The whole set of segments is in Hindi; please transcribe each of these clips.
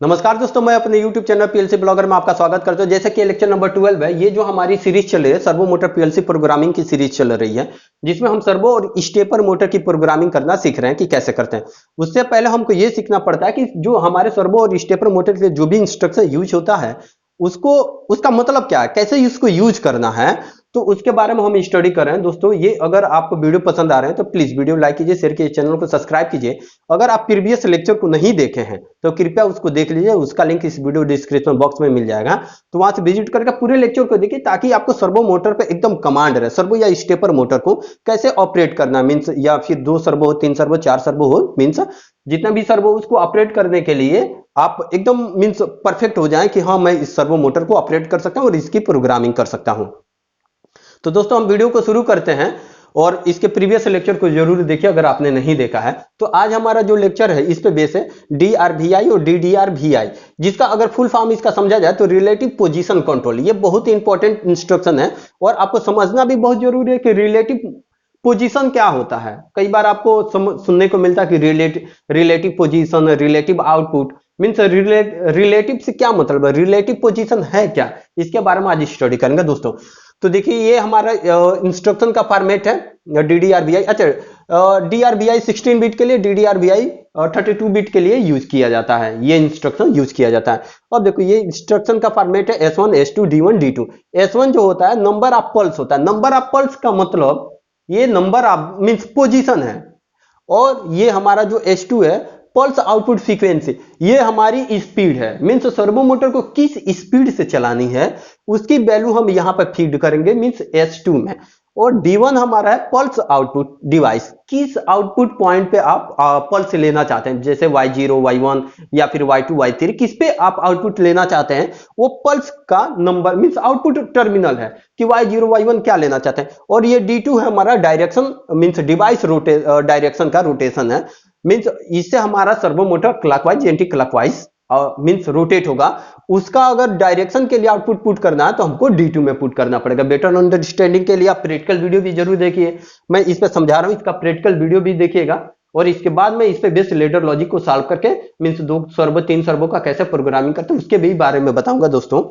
नमस्कार दोस्तों, मैं अपने YouTube चैनल पीएलसी ब्लॉगर में आपका स्वागत करता हूं। जैसे कि लेक्चर नंबर 12 है, ये जो हमारी सीरीज चल रही है सर्वो मोटर पीएलसी प्रोग्रामिंग की सीरीज चल रही है, जिसमें हम सर्वो और स्टेपर मोटर की प्रोग्रामिंग करना सीख रहे हैं कि कैसे करते हैं। उससे पहले हमको ये सीखना पड़ता है कि जो हमारे सर्वो और स्टेपर मोटर के जो भी इंस्ट्रक्शन यूज होता है उसको उसका मतलब क्या है, कैसे उसको यूज करना है, तो उसके बारे में हम स्टडी कर रहे हैं। दोस्तों, ये अगर आपको वीडियो पसंद आ रहे हैं तो प्लीज वीडियो लाइक कीजिए, शेयर कीजिए, चैनल को सब्सक्राइब कीजिए। अगर आप प्रीवियस लेक्चर को नहीं देखे हैं तो कृपया उसको देख लीजिए, उसका लिंक इस वीडियो डिस्क्रिप्शन बॉक्स में मिल जाएगा, तो वहां से विजिट करके पूरे लेक्चर को देखिए, ताकि आपको सर्वो मोटर पे एकदम कमांड रहे। सर्वो या स्टेपर मोटर को कैसे ऑपरेट करना मीन्स, या फिर 2 सर्वो हो, 3 सर्वो, 4 सर्वो हो, मीन्स जितना भी सर्वो उसको ऑपरेट करने के लिए आप एकदम मीन्स परफेक्ट हो जाएं कि हाँ, मैं इस सर्वो मोटर को ऑपरेट कर सकता हूं और इसकी प्रोग्रामिंग कर सकता हूं। तो दोस्तों, हम वीडियो को शुरू करते हैं और इसके प्रीवियस लेक्चर को जरूर देखिए अगर आपने नहीं देखा है। तो आज हमारा जो लेक्चर है इस पे बेस है DRVI और DDRVI, जिसका अगर फुल फॉर्म इसका समझा जाए तो रिलेटिव पोजीशन कंट्रोल। ये बहुत ही इंपॉर्टेंट इंस्ट्रक्शन है और आपको समझना भी बहुत जरूरी है कि रिलेटिव पोजीशन क्या होता है। कई बार आपको सुनने को मिलता है कि relative position, relative output means relative से क्या मतलब है, रिलेटिव पोजीशन है क्या, इसके बारे में आज स्टडी करेंगे दोस्तों। तो देखिए, ये हमारा इंस्ट्रक्शन का फॉर्मेट है DDRVI। अच्छा, DRVI 16 बिट के लिए, DDRVI 32 बिट के लिए यूज किया जाता है, ये इंस्ट्रक्शन यूज किया जाता है। अब देखो, ये इंस्ट्रक्शन का फॉर्मेट है S1 S2 D1 D2। S1 जो होता है नंबर ऑफ पल्स होता है। नंबर ऑफ पल्स का मतलब ये नंबर ऑफ मींस पोजीशन है, और ये हमारा जो S2 है पल्स आउटपुट फ्रीक्वेंसी, ये हमारी स्पीड है। मींस सर्वो मोटर को किस स्पीड से चलानी है उसकी वैल्यू हम यहां पर फीड करेंगे मींस S2 में। और D1 हमारा है पल्स आउटपुट डिवाइस, किस आउटपुट पॉइंट पे आप पल्स लेना चाहते हैं, जैसे Y0 Y1 या फिर Y2 Y3, किस पे आप आउटपुट लेना चाहते हैं, वो पल्स का नंबर मींस आउटपुट टर्मिनल है कि Y0 Y1 क्या लेना चाहते हैं। और ये D2 है हमारा डायरेक्शन मींस डिवाइस डायरेक्शन का रोटेशन है। मींस इससे हमारा servo motor clockwise anti clockwise means rotate होगा। उसका अगर डायरेक्शन के लिए आउटपुट पुट करना है तो हमको D2 में पुट करना पड़ेगा। बेटर अंडरस्टैंडिंग के लिए आप प्रैक्टिकल वीडियो भी जरूर देखिए, मैं इस पे समझा रहा हूं, इसका प्रैक्टिकल वीडियो भी देखिएगा। और इसके बाद में इस पे बेस्ड लेडर लॉजिक को सॉल्व करके मींस 2 सर्वो 3 सर्वो का कैसे प्रोग्रामिंग करते हैं उसके भी बारे में बताऊंगा दोस्तों।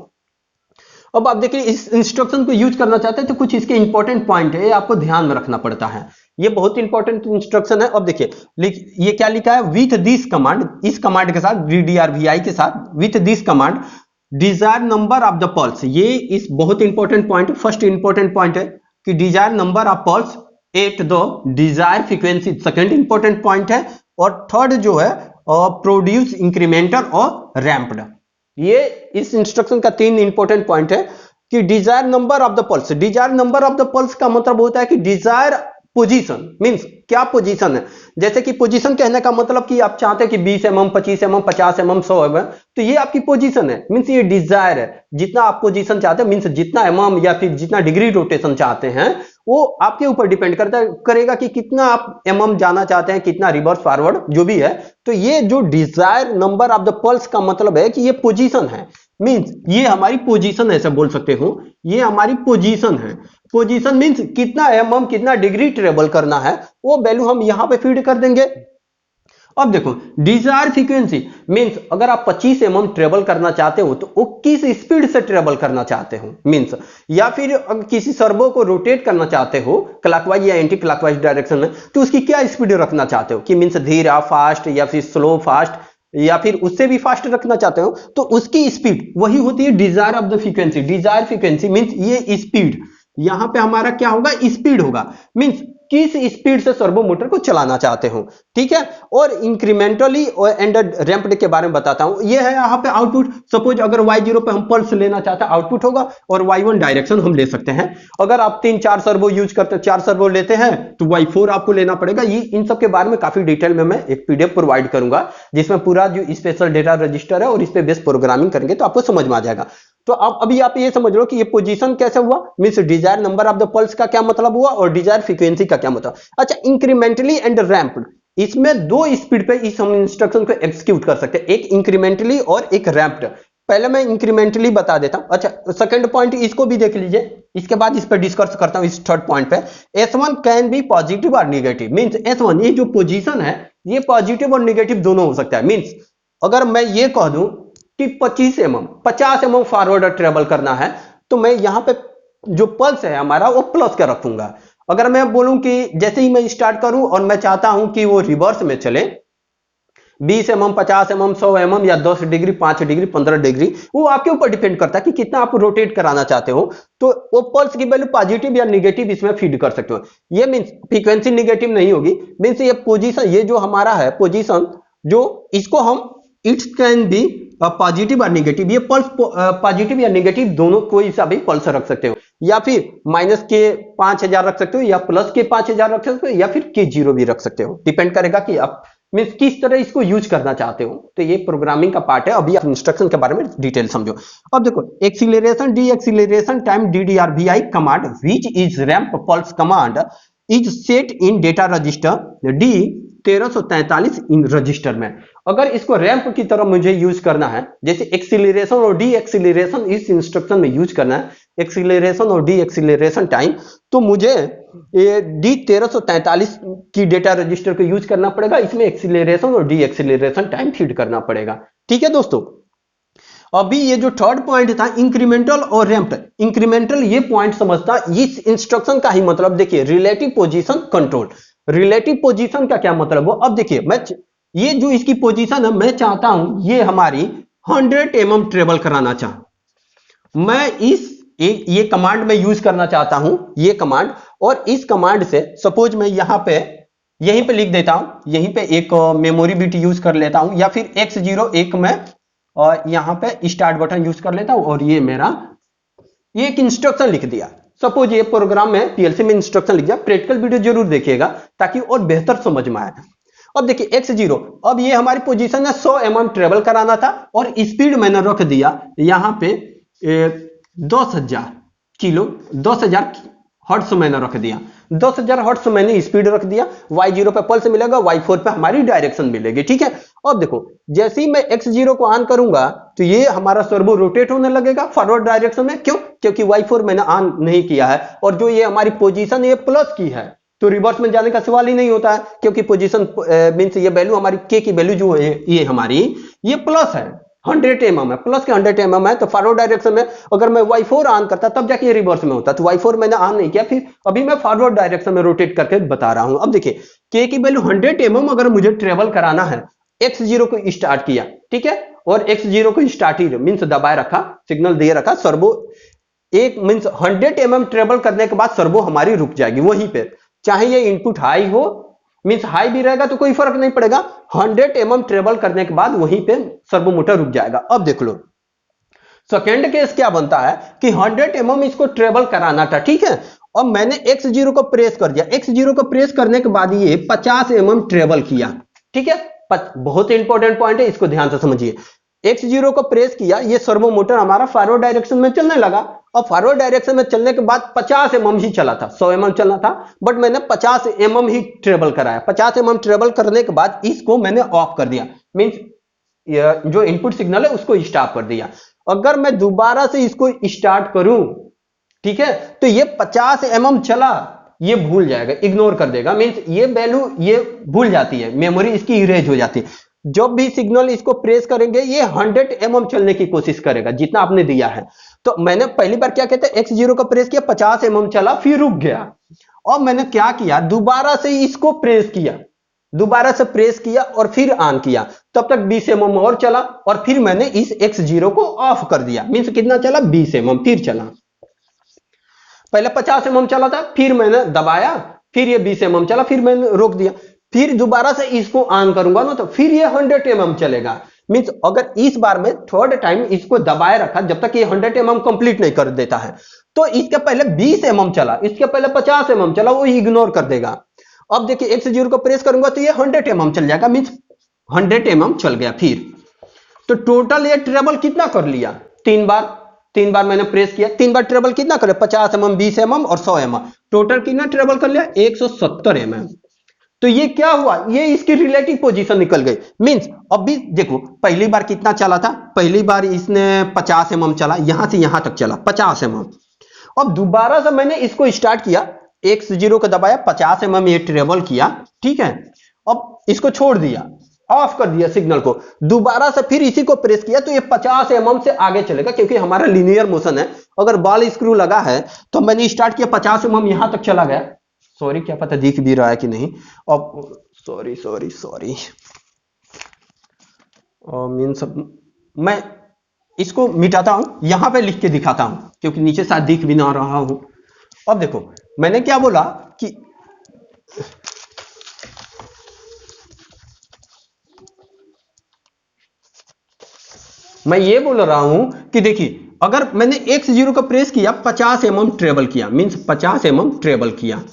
अब आप देखिए, इस इंस्ट्रक्शन को यूज करना चाहते हैं तो कुछ इसके इंपॉर्टेंट पॉइंट है, आपको ध्यान में रखना पड़ता है। ये बहुत इंपॉर्टेंट इंस्ट्रक्शन है। अब देखिए, ये क्या लिखा है, विथ दिस कमांड, इस कमांड के साथ DDRVI के साथ with this command desire number of the pulse. ये इस बहुत important point, first important point है कि desire number of pulse at the desire frequency, second important point है। और थर्ड जो है प्रोड्यूस इंक्रीमेंटर और रैंप्ड। ये इस इंस्ट्रक्शन का 3 इंपॉर्टेंट पॉइंट है कि desire number of the pulse. Desire number of the pulse का मतलब होता है कि डिजायर पोजीशन मींस क्या पोजीशन है। जैसे कि पोजीशन कहने का मतलब कि आप चाहते हैं कि 20 mm 25 mm 50 mm 100 mm, तो ये आपकी पोजीशन है मींस ये डिजायर है। जितना आप पोजीशन चाहते हैं मींस जितना mm या फिर जितना डिग्री रोटेशन चाहते हैं वो आपके ऊपर डिपेंड करेगा कि कितना आप mm जाना चाहते हैं, कितना रिवर्स फॉरवर्ड जो भी है। तो ये जो desire number of the pulse का मतलब है कि ये पोजीशन है, मींस ये हमारी पोजीशन ऐसे बोल सकते हो, ये हमारी पोजीशन है। पोजीशन मींस कितना mm कितना डिग्री ट्रेवल करना है वो वैल्यू हम यहां पे फीड कर देंगे। अब देखो, डिजायर फ्रीक्वेंसी मींस अगर आप 25 mm ट्रेवल करना चाहते हो तो वो किस स्पीड से ट्रेवल करना चाहते हो मींस, या फिर अगर किसी सर्वो को रोटेट करना चाहते हो क्लॉकवाइज या एंटी क्लॉकवाइज डायरेक्शन में तो उसकी क्या स्पीड रखना चाहते हो, कि मींस धीरा फास्ट या फिर स्लो फास्ट या फिर उससे भी फास्ट रखना चाहते हो, तो उसकी स्पीड वही होती है desire of the frequency. Desire frequency means ये स्पीड, यहां पे हमारा क्या होगा, स्पीड होगा मींस किस स्पीड से सर्वो मोटर को चलाना चाहते हो, ठीक है। और इंक्रीमेंटली और एंड रैंप्ड के बारे में बताता हूं। ये है यहां पे आउटपुट। सपोज अगर Y0 पे हम पल्स लेना चाहते हैं, आउटपुट होगा, और Y1 डायरेक्शन हम ले सकते हैं। अगर आप 3-4 सर्वो यूज करते हैं, 4 सर्वो लेते हैं तो Y4 आपको लेना पड़ेगा। ये इन सब के बारे में काफी डिटेल में मैं एक PDF प्रोवाइड करूंगा जिसमें पूरा जो स्पेशल डेटा रजिस्टर है और इस पे बेस प्रोग्रामिंग करेंगे तो आपको समझ में आ जाएगा। तो अब अभी आप ये समझ लो कि ये पोजीशन कैसे हुआ, means desire number of the pulse का क्या मतलब हुआ और डिजायर फ्रीक्वेंसी का क्या मतलब। अच्छा, इंक्रीमेंटली एंड रैंप्ड, इसमें 2 स्पीड पे इस हम इंस्ट्रक्शन को एग्जीक्यूट कर सकते हैं, एक इंक्रीमेंटली और एक रैंप्ड। पहले मैं इंक्रीमेंटली बता देता हूं। अच्छा, सेकंड पॉइंट इसको भी देख लीजिए, इसके बाद इस पर डिस्कस करता हूं। इस थर्ड पॉइंट पे S1 कैन बी पॉजिटिव और निगेटिव मींस S1 ये जो पोजीशन है ये पॉजिटिव और निगेटिव दोनों हो सकता है। मींस अगर मैं ये कह दूं कि 50 mm फॉरवर्ड ट्रेवल करना है, तो मैं यहां पे जो पल्स है हमारा वो प्लस का रखूंगा। अगर मैं बोलूं कि जैसे ही मैं स्टार्ट करूं और मैं चाहता हूं कि वो रिवर्स में चले 20 mm 50 mm 100 mm या 10 डिग्री 5 डिग्री 15 डिग्री, वो आपके ऊपर डिपेंड करता है कि कितना आप रोटेट कराना चाहते हो। तो वो पल्स की वैल्यू पॉजिटिव या निगेटिव इसमें फीड कर सकते हो। ये मींस फ्रीक्वेंसी निगेटिव नहीं होगी, मींस ये पोजीशन, ये जो हमारा है पोजीशन, जो इसको हम इट्स कैन बी पॉजिटिव और निगेटिव, ये पल्स पॉजिटिव या निगेटिव दोनों कोई सा भी पल्स रख सकते हो, या फिर माइनस के 5000 रख सकते हो, या प्लस के 5000 रख सकते हो, या फिर के 0 भी रख सकते हो। डिपेंड करेगा कि आप मीन्स किस तरह इसको यूज करना चाहते हो। तो ये प्रोग्रामिंग का पार्ट है। अभी आप इंस्ट्रक्शन के बारे में डिटेल समझो। अब देखो, acceleration D acceleration time DDRVI command which is ramp pulse command is set in data register D 1343 in register में। अगर इसको रैंप की तरह मुझे यूज करना है, जैसे एक्सीलरेशन और डी एक्सीलरेशन इस इंस्ट्रक्शन में यूज करना है, एक्सीलरेशन और डी एक्सीलरेशन टाइम, तो मुझे ये D1343 की डेटा रजिस्टर को यूज करना पड़ेगा। इसमें एक्सीलरेशन और डी एक्सीलरेशन टाइम फीड करना पड़ेगा। ठीक है दोस्तों। अभी ये जो थर्ड पॉइंट था इंक्रीमेंटल और रैंप्ड, इंक्रीमेंटल ये पॉइंट समझता, इस इंस्ट्रक्शन का ही मतलब देखिए relative position control. Relative position का क्या मतलब हो, अब देखिए मैं ये जो इसकी पोजीशन है, मैं चाहता हूं ये हमारी 100 mm ट्रेवल कराना चाहूं, मैं इस ये कमांड में यूज करना चाहता हूं, ये कमांड। और इस कमांड से सपोज मैं यहां पे यहीं पे लिख देता हूं, यहीं पे एक मेमोरी बिट यूज कर लेता हूं, या फिर X0 एक मैं और यहां पे स्टार्ट बटन यूज कर लेता हूं, और ये मेरा ये एक इंस्ट्रक्शन लिख दिया। सपोज ये प्रोग्राम में पीएलसी में इंस्ट्रक्शन लिख दिया। प्रैक्टिकल वीडियो जरूर देखिएगा ताकि और बेहतर समझ में आए। अब देखिए X0, अब ये हमारी पोजीशन है 100 mm ट्रेवल कराना था, और स्पीड मैंने रख दिया यहां पे 10,000 किलो 10,000 हर्ट्ज मैंने रख दिया। 10,000 हर्ट्ज मैंने स्पीड रख दिया। Y0 पे पल्स मिलेगा, Y4 पे हमारी डायरेक्शन मिलेगी। ठीक है। अब देखो, जैसे ही मैं X0 को ऑन करूंगा तो ये हमारा सर्वो रोटेट होने लगेगा फॉरवर्ड डायरेक्शन में। क्यों? क्योंकि Y4 मैंने ऑन नहीं किया है, और जो ये हमारी पोजीशन है ये प्लस की है, तो रिवर्स में जाने का सवाल ही नहीं होता है, क्योंकि पोजीशन मींस ये वैल्यू हमारी के की वैल्यू जो है ये हमारी ये प्लस है, 100 mm है, प्लस के 100 mm है। तो फॉरवर्ड डायरेक्शन में अगर मैं Y4 ऑन करता तब जाके ये रिवर्स में होता, तो Y4 मैंने ऑन नहीं किया, फिर अभी मैं फॉरवर्ड डायरेक्शन में रोटेट करके बता रहा हूं। अब देखिए, के की वैल्यू 100 mm अगर मुझे ट्रेवल कराना है, X0 को स्टार्ट किया, ठीक है, और X0 को स्टार्ट ही मींस दबाए रखा, सिग्नल दे रखा, सर्वो एक मींस 100 mm ट्रेवल करने के बाद सर्वो हमारी रुक जाएगी वहीं पे। चाहे ये इनपुट हाई हो, मींस हाई भी रहेगा तो कोई फर्क नहीं पड़ेगा, 100 mm ट्रेवल करने के बाद वहीं पे सर्वो मोटर रुक जाएगा। अब देख लो सेकेंड केस क्या बनता है कि 100 mm इसको ट्रेवल कराना था, ठीक है, और मैंने X0 को प्रेस कर दिया। X0 को प्रेस करने के बाद ये 50 mm ट्रेवल किया। ठीक है, बहुत इंपॉर्टेंट पॉइंट है, इसको ध्यान से समझिए। X0 को प्रेस किया, ये सर्वो मोटर हमारा फॉरवर्ड डायरेक्शन में चलने लगा, और फॉरवर्ड डायरेक्शन में चलने के बाद 50 mm ही चला था, 100 mm चलना था, बट मैंने 50 mm ही ट्रेवल कराया। 50 mm ट्रेवल करने के बाद इसको मैंने ऑफ कर दिया, मींस जो इनपुट सिग्नल है उसको स्टॉप कर दिया। अगर मैं दोबारा से इसको स्टार्ट करूं, ठीक है, तो ये 50 mm चला, ये भूल जाएगा, इग्नोर कर देगा, मींस ये वैल्यू ये भूल जाती है, मेमोरी इसकी इरेज हो जाती है। जब भी सिग्नल इसको प्रेस करेंगे ये 100 mm चलने की कोशिश करेगा जितना आपने दिया है। तो मैंने पहली बार क्या कहते हैं, X0 को प्रेस किया, 50 mm चला, फिर रुक गया, और मैंने क्या किया, दोबारा से इसको प्रेस किया, दोबारा से प्रेस किया और फिर ऑन किया, तब तक 20 mm और चला, और फिर मैंने इस X0 को ऑफ कर दिया, मींस कितना चला, 20 mm, फिर चला। पहले 50 mm चला था, फिर मैंने दबाया, फिर ये 20 mm चला, फिर मैंने रोक दिया, फिर दोबारा से इसको ऑन करूंगा ना तो फिर ये 100 mm चलेगा। मींस अगर इस बार में थर्ड टाइम इसको दबाए रखा जब तक ये 100 mm कंप्लीट नहीं कर देता है, तो इसके पहले 20 mm चला, इसके पहले 50 mm चला, वो इग्नोर कर देगा। अब देखिए X0 को प्रेस करूंगा तो ये 100 mm चल जाएगा, मींस 100 mm चल गया। फिर तो टोटल ये ट्रेवल कितना कर लिया, 3 बार मैंने प्रेस किया, 3 बार ट्रेवल कितना करे, 50 mm, 20 mm और 100 mm, टोटल कितना ट्रेवल कर लिया, 170 mm। तो ये क्या हुआ, ये इसकी रिलेटिव पोजीशन निकल गई। मींस अभी देखो पहली बार कितना चला था, पहली बार इसने 50 mm चला, यहां से यहां तक चला 50 mm। अब दोबारा से मैंने इसको स्टार्ट किया, X0 को दबाया, 50 mm ये ट्रेवल किया, ठीक है, अब इसको छोड़ दिया, ऑफ कर दिया सिग्नल को, दोबारा से फिर इसी को प्रेस किया तो ये 50 mm से आगे चलेगा, क्योंकि हमारा लीनियर मोशन है। अगर बॉल स्क्रू लगा है तो मैंने स्टार्ट किया 50 mm यहां तक चला गया, सॉरी क्या पता दिख भी रहा है कि नहीं, अब सॉरी मीन्स मैं इसको मिटाता हूं, यहां पे लिख के दिखाता हूं क्योंकि नीचे शायद दिख भी ना रहा हूं। अब देखो मैंने क्या बोला कि मैं ये बोल रहा हूं कि देखिए अगर मैंने x0 का प्रेस किया 50 mm ट्रेवल किया, मींस 50 mm ट्रेवल किया,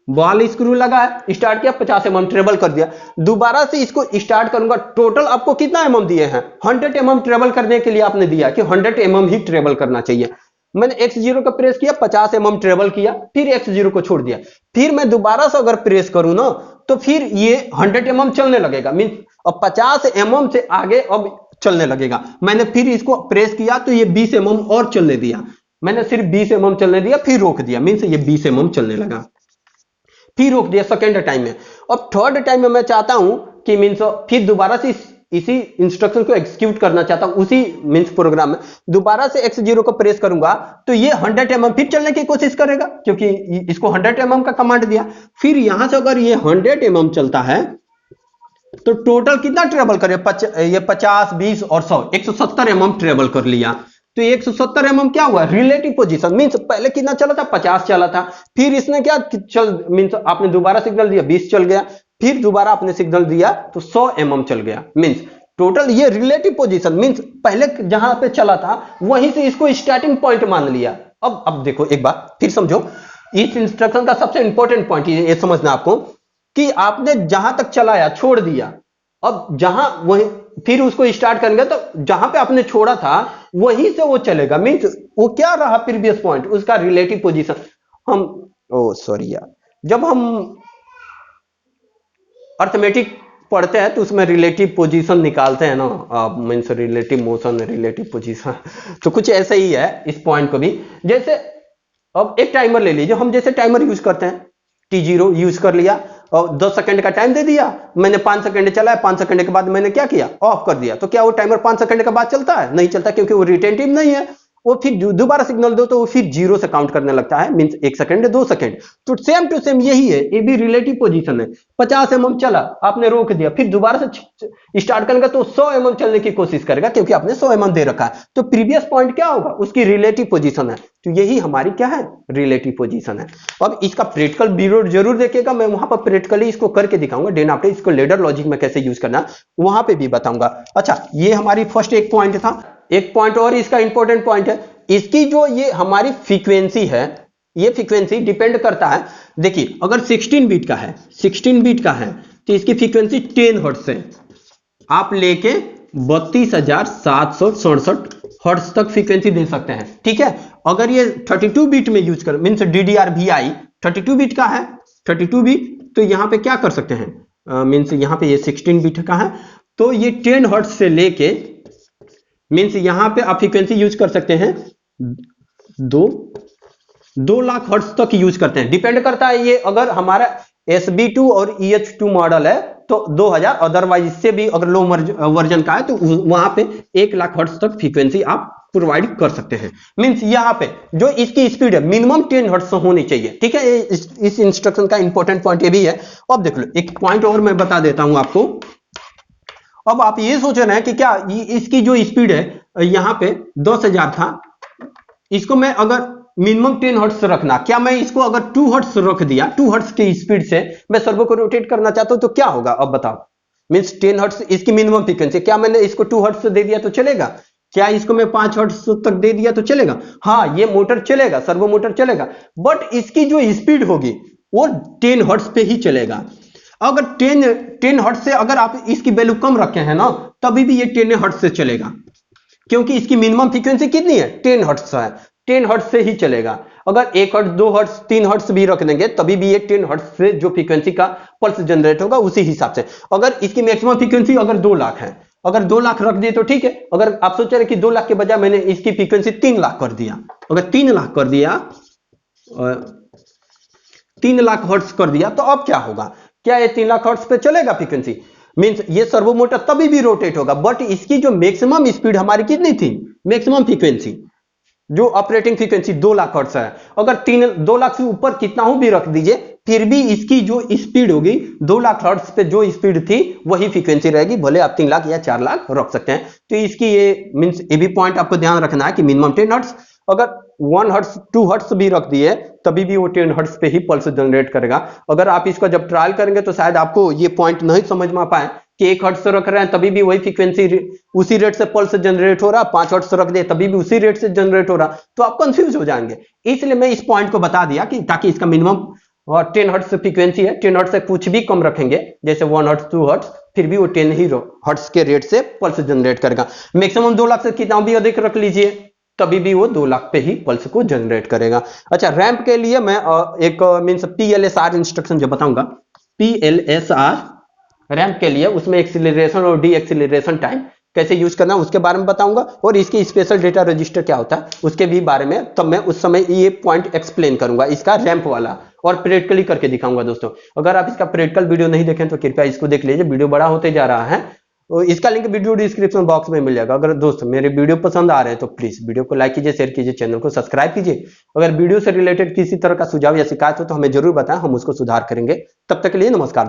बॉल स्क्रू लगा है, स्टार्ट किया 50 mm ट्रेवल कर दिया, दोबारा से इसको स्टार्ट करूंगा, टोटल आपको कितना mm दिए हैं, 100 mm ट्रेवल करने के लिए आपने दिया कि 100 mm ही ट्रेवल करना चाहिए। मैंने x0 का प्रेस किया 50 mm ट्रेवल किया, फिर x0 को छोड़ दिया, फिर मैं दोबारा से अगर प्रेस करूं ना तो फिर ये 100 mm चलने लगेगा, मींस अब 50 mm से आगे अब चलने लगेगा। मैंने फिर इसको प्रेस किया तो ये 20 mm और चलने दिया, मैंने सिर्फ 20 mm चलने दिया फिर रोक दिया, मींस ये 20 mm चलने लगा, फिर रोक दिया सेकेंड टाइम में। अब थर्ड टाइम में मैं चाहता हूं कि मींस फिर दोबारा से इसी इंस्ट्रक्शन को एग्जीक्यूट करना चाहता हूं, उसी मींस प्रोग्राम में दोबारा से x0 को प्रेस करूंगा तो ये 100 mm फिर चलने की कोशिश करेगा, क्योंकि इसको 100 mm का कमांड दिया। फिर यहां से अगर ये 100 mm चलता है तो टोटल कितना ट्रेवल करे, ये 50 20 और 100 170 mm ट्रेवल कर लिया। तो 170 mm क्या हुआ, रिलेटिव पोजीशन, मींस पहले कितना चला था 50 चला था, फिर इसने क्या चल मींस आपने दोबारा सिग्नल दिया 20 चल गया, फिर दोबारा आपने सिग्नल दिया तो 100 mm चल गया, मींस टोटल ये रिलेटिव पोजीशन, मींस पहले जहां पे चला था वहीं से इसको स्टार्टिंग पॉइंट मान लिया। अब देखो एक बार फिर समझो, इस इंस्ट्रक्शन का सबसे इंपॉर्टेंट पॉइंट ये समझना आपको कि आपने जहां तक चलाया छोड़ दिया, अब जहां वही फिर उसको स्टार्ट करेंगे तो जहां पे आपने छोड़ा था वहीं से वो चलेगा, मींस वो क्या रहा प्रीवियस पॉइंट, उसका रिलेटिव पोजीशन। हम सॉरी यार, जब हम अर्थमेटिक पढ़ते हैं तो उसमें रिलेटिव पोजीशन निकालते हैं ना, means relative motion relative position, तो कुछ ऐसा ही है इस पॉइंट को भी। जैसे अब एक टाइमर ले लीजिए, हम जैसे टाइमर यूज करते हैं, T0 यूज कर लिया और 10 सेकंड का टाइम दे दिया, मैंने 5 सेकंड चलाया, 5 सेकंड के बाद मैंने क्या किया, ऑफ कर दिया, तो क्या वो टाइमर 5 सेकंड के बाद चलता है, नहीं चलता, क्योंकि वो रिटेंटिव नहीं है। वो फिर दोबारा सिग्नल दो तो वो फिर 0 से काउंट करने लगता है, मींस 1 सेकंड 2 सेकंड। तो सेम टू सेम यही है, ये भी रिलेटिव पोजीशन है। 50 mm चला, आपने रोक दिया, फिर दोबारा से स्टार्ट करेगा तो 100 mm चलने की कोशिश करेगा, क्योंकि आपने 100 mm दे रखा है, तो प्रीवियस पॉइंट क्या होगा, उसकी रिलेटिव पोजीशन है। तो यही हमारी क्या है, रिलेटिव पोजीशन है। अब इसका प्रैक्टिकल वीडियो जरूर देखिएगा, मैं वहां पर प्रैक्टिकली इसको करके दिखाऊंगा, देन आफ्टर इसको लेडर लॉजिक में कैसे यूज करना वहां पे भी बताऊंगा। अच्छा, ये हमारी फर्स्ट एक पॉइंट था। एक पॉइंट और इसका इंपॉर्टेंट पॉइंट है, इसकी जो ये हमारी फ्रीक्वेंसी है, ये फ्रीक्वेंसी डिपेंड करता है, देखिए अगर 16 बीट का है, 16 बीट का है तो इसकी फ्रीक्वेंसी 10 हर्ट्ज है, आप लेके 32,767 हर्ट्ज तक फ्रीक्वेंसी दे सकते हैं, ठीक है। अगर ये 32 बीट में यूज कर, मींस DDR-VI 32 बीट का है, 32 बीट, तो यहां पे क्या कर सकते हैं, मींस यहां पे ये 16 बीट का है, तो ये 10 हर्ट्ज से लेके मींस यहां पे आप फ्रीक्वेंसी यूज कर सकते हैं 2 लाख हर्ट्ज तक यूज करते हैं, डिपेंड करता है ये अगर हमारा SB2 और EH2 मॉडल है तो 2000, अदरवाइज इससे भी अगर लो वर्जन का है तो वहां पे 1 लाख हर्ट्ज तक फ्रीक्वेंसी आप प्रोवाइड कर सकते हैं। मींस यहां पे जो इसकी स्पीड है मिनिमम 10 हर्ट्ज होनी चाहिए, ठीक है। इस इंस्ट्रक्शन का इंपॉर्टेंट पॉइंट ये भी है। अब देख लो, एक पॉइंट और मैं बता देता हूं आपको। अब आप ये सोच रहे हैं कि क्या इसकी जो स्पीड है यहां पे 10,000 था, इसको मैं अगर मिनिमम 10 हर्ट्ज रखना, क्या मैं इसको अगर 2 हर्ट्ज रख दिया, 2 हर्ट्ज की स्पीड से मैं सर्वो को रोटेट करना चाहता हूं तो क्या होगा, अब बताओ। मींस 10 हर्ट्ज इसकी मिनिमम फ्रीक्वेंसी, क्या मैंने इसको 2 हर्ट्ज दे दिया तो चलेगा, क्या इसको मैं 5 हर्ट्ज तक दे दिया तो चलेगा, हाँ ये मोटर चलेगा, सर्वो मोटर चलेगा, बट इसकी जो स्पीड होगी वो 10 हर्ट्ज पे ही चलेगा। अगर 10 हर्ट्ज से अगर आप इसकी वैल्यू कम रखे हैं ना, तभी भी ये 10 हर्ट्ज से चलेगा, क्योंकि इसकी मिनिमम फ्रीक्वेंसी कितनी है, 10 हर्ट्ज है, 10 हर्ट्ज से ही चलेगा। अगर 1 हर्ट्ज 2 हर्ट्ज 3 हर्ट्ज भी रख देंगे तभी भी ये 10 हर्ट्ज से जो फ्रीक्वेंसी का पल्स जनरेट होगा उसी हिसाब से। अगर इसकी मैक्सिमम फ्रीक्वेंसी अगर 2 लाख है, अगर 2 लाख रख दिए तो ठीक है। अगर आप सोच रहे कि 2 लाख के बजाय मैंने इसकी फ्रीक्वेंसी 3 लाख कर दिया, अगर 3 लाख कर दिया, 3 लाख हर्ट्ज कर दिया, तो अब क्या होगा, क्या ये 3 लाख हर्ट्ज पे चलेगा फ्रीक्वेंसी, मींस ये सर्वो मोटर तभी भी रोटेट होगा, बट इसकी जो मैक्सिमम स्पीड हमारी कितनी थी, मैक्सिमम फ्रीक्वेंसी जो ऑपरेटिंग फ्रीक्वेंसी 2 लाख हर्ट्ज है, अगर 2 लाख से ऊपर कितना हो भी रख दीजिए, फिर भी इसकी जो स्पीड होगी 2 लाख हर्ट्ज पे जो स्पीड थी वही फ्रीक्वेंसी रहेगी, भले आप 3 लाख या 4 लाख रख सकते हैं। तो इसकी ये मींस ये भी पॉइंट आपको ध्यान रखना है कि मिनिमम 10 हर्ट्ज, अगर 1 हर्ट्ज 2 हर्ट्ज भी रख दिए तभी भी वो 10 हर्ट्ज पे ही पल्स जनरेट करेगा। अगर आप इसका जब ट्रायल करेंगे तो शायद आपको ये पॉइंट नहीं समझ में आ पाए कि 1 हर्ट्ज से रख रहे हैं तभी भी वही फ्रीक्वेंसी उसी रेट से पल्स जनरेट हो रहा, 5 हर्ट्ज से रख दिए तभी भी उसी रेट से जनरेट हो रहा, तो आप कंफ्यूज हो जाएंगे। इसलिए मैं इस पॉइंट को बता दिया कि ताकि इसका मिनिमम 10 हर्ट्ज से फ्रीक्वेंसी है, 10 हर्ट्ज से कुछ भी कम रखेंगे जैसे 1 हर्ट्ज 2 हर्ट्ज, फिर भी वो 10 ही हर्ट्ज के रेट से पल्स जनरेट करेगा। मैक्सिमम 2 लाख से कितना भी अधिक रख लीजिए तभी भी वो 2 लाख पे ही पल्स को जनरेट करेगा। अच्छा, रैंप के लिए मैं एक मींस PLSR इंस्ट्रक्शन जो बताऊंगा, PLSR रैंप के लिए, उसमें एक्सीलरेशन और डी एक्सीलरेशन टाइम कैसे यूज करना है उसके बारे में बताऊंगा, और इसकी स्पेशल डेटा रजिस्टर क्या होता है उसके भी बारे में तब मैं उस समय ये पॉइंट एक्सप्लेन करूंगा, इसका रैंप वाला, और प्रैक्टिकली करके दिखाऊंगा। दोस्तों अगर आप इसका प्रैक्टिकल वीडियो नहीं देखें तो कृपया इसको देख लीजिए, वीडियो बड़ा होते जा रहा है, तो इसका लिंक वीडियो डिस्क्रिप्शन बॉक्स में मिल जाएगा। अगर दोस्त मेरे वीडियो पसंद आ रहे हैं तो प्लीज वीडियो को लाइक कीजिए, शेयर कीजिए, चैनल को सब्सक्राइब कीजिए। अगर वीडियो से रिलेटेड किसी तरह का सुझाव या शिकायत हो तो हमें जरूर बताएं, हम उसको सुधार करेंगे। तब तक के लिए नमस्कार।